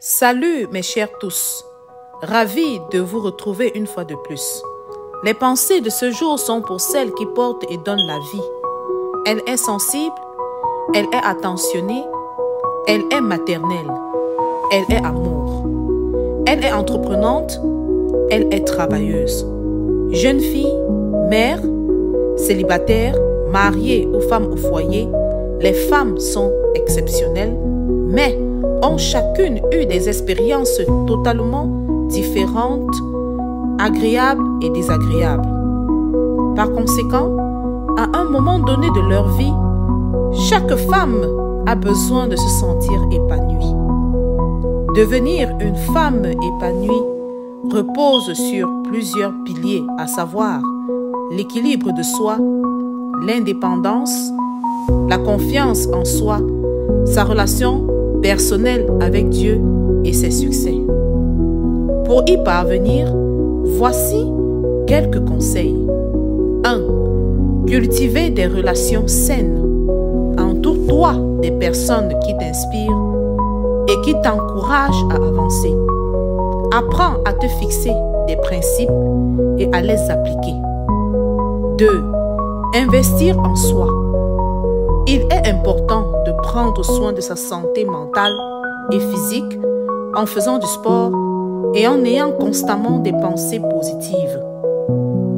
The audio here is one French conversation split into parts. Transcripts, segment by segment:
Salut mes chers tous, ravi de vous retrouver une fois de plus. Les pensées de ce jour sont pour celle qui porte et donne la vie. Elle est sensible, elle est attentionnée, elle est maternelle, elle est amour. Elle est entreprenante, elle est travailleuse. Jeune fille, mère, célibataire, mariée ou femme au foyer, les femmes sont exceptionnelles, mais ont chacune eu des expériences totalement différentes, agréables et désagréables. Par conséquent, à un moment donné de leur vie, chaque femme a besoin de se sentir épanouie. Devenir une femme épanouie repose sur plusieurs piliers, à savoir l'équilibre de soi, l'indépendance, la confiance en soi, sa relation personnelle avec Dieu et ses succès. Pour y parvenir, voici quelques conseils. 1. Cultiver des relations saines. Entoure-toi des personnes qui t'inspirent et qui t'encouragent à avancer. Apprends à te fixer des principes et à les appliquer. 2. Investir en soi. Il est important de prendre soin de sa santé mentale et physique en faisant du sport et en ayant constamment des pensées positives.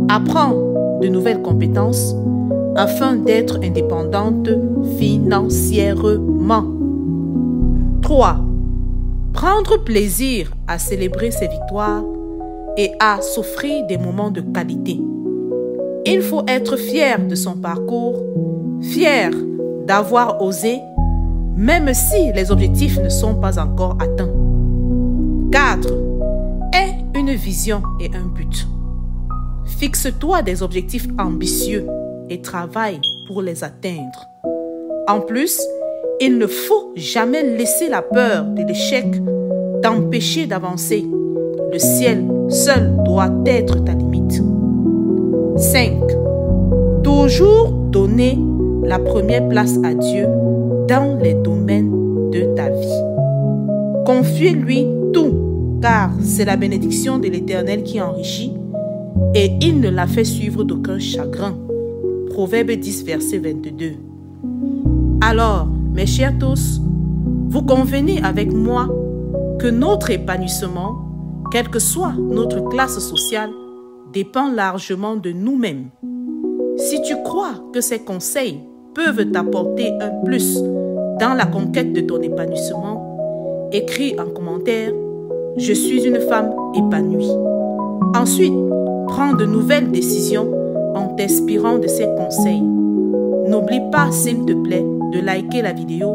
Apprends de nouvelles compétences afin d'être indépendante financièrement. 3. Prendre plaisir à célébrer ses victoires et à s'offrir des moments de qualité. Il faut être fier de son parcours, fier d'avoir osé, même si les objectifs ne sont pas encore atteints. 4. Aie une vision et un but. Fixe-toi des objectifs ambitieux et travaille pour les atteindre. En plus, il ne faut jamais laisser la peur de l'échec t'empêcher d'avancer. Le ciel seul doit être ta limite. 5. Toujours donner la première place à Dieu dans les domaines de ta vie. Confie-lui tout, car c'est la bénédiction de l'Éternel qui enrichit et il ne la fait suivre d'aucun chagrin. Proverbe 10, verset 22. Alors, mes chers tous, vous convenez avec moi que notre épanouissement, quelle que soit notre classe sociale, dépend largement de nous-mêmes. Si tu crois que ces conseils peuvent t'apporter un plus dans la conquête de ton épanouissement, écris en commentaire « Je suis une femme épanouie ». Ensuite, prends de nouvelles décisions en t'inspirant de ces conseils. N'oublie pas, s'il te plaît, de liker la vidéo,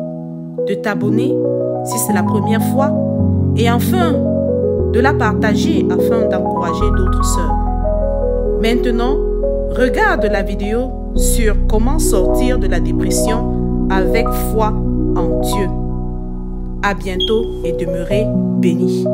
de t'abonner si c'est la première fois et enfin de la partager afin d'encourager d'autres sœurs. Maintenant, regarde la vidéo sur comment sortir de la dépression avec foi en Dieu. À bientôt et demeurez bénis.